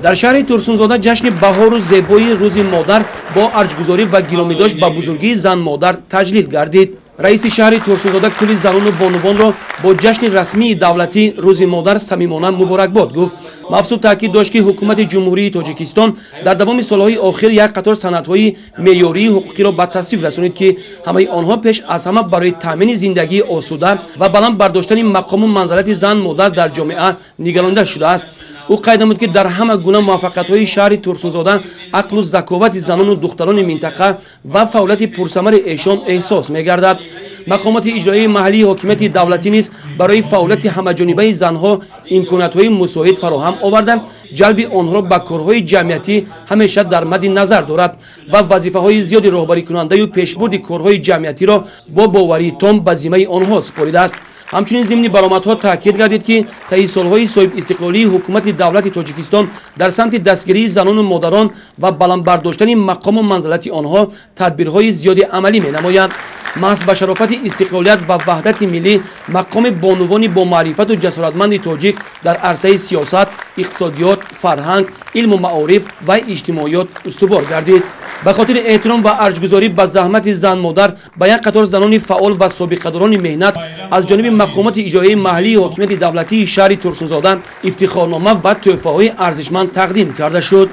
در شهر ترسونزاده جشن بهار زیبای روز مادر با ارجگذاری و گرامیداشت به بزرگی زن مادر تجلیل گردید. رئیس شهر ترسونزاده کل زنان و بانوان را با جشن رسمی دولتی روز مادر صمیمانه مبارکباد گفت. مفصول تاکید داشت که حکومت جمهوری تاجیکستان در دوام سالهای آخر یک قطار سندهای معیاری حقوقی را به تصویب رسانید که همه آنها پیش از همه برای تامین زندگی آسوده و بلند برداشتن مقام و منزلت زن مادر در جامعه نگرانده شده است. او قید نمود که در همه گونه موفقیت‌های شهر ترسونزاده عقل و ذکاوت زنان و دختران منطقه و فعالیت پرثمر ایشان احساس می‌گردد. مقامات اجرایی محلی حاکمیت دولتی نیز برای فعالیت همه‌جانبه زنها امکانات‌های مساعد فراهم آوردند، جلب آنها به کارهای جمعیتی همیشه در مد نظر دارد و وظیفه‌های زیاد راهبری کننده و پیشبرد کارهای جمعیتی را با باوری تام به ذمه آنها سپرده است. همچنین ضمن برآمدها تاکید گردید که طی سالهای صاحب استقلالی حکومت دولت تاجیکستان در سمت دستگیری زنان و مادران و بلند برداشتن مقام و منزلت آنها تدبیرهای زیادی عملی می‌نماید. محض به شرافت استقلالیت و وحدت ملی مقام بانوان با معرفت و جسارتمند تاجیک در عرصه سیاست، اقتصادیات، فرهنگ، علم و معارف و اجتماعیات استوار گردید. به خاطر احترام و ارجگذاری به زحمت زن مادر به یک قطار زنان فعال و سابقه‌داران مهنت از جانب مقامات اجرایی محلی حاکمیت دولتی شهر ترسونزاده افتخارنامه و تحفه‌های ارزشمند تقدیم کرده شد.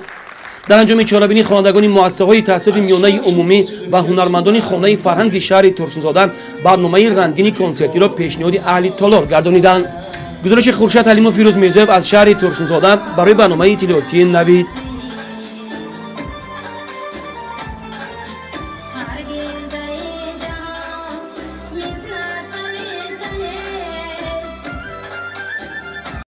در انجام چاره‌بینی خوانندگان مؤسسه‌های تحصیلات میانه عمومی و هنرمندان خانه فرهنگ شهر ترسونزاده برنامه رنگین کنسرتی را پیشنهاد اهل تالار گردانیدند. گزارش خورشید حلیم و فیروز میرزاєв از شهر ترسونزاده برای برنامه اطلاعاتی نوید.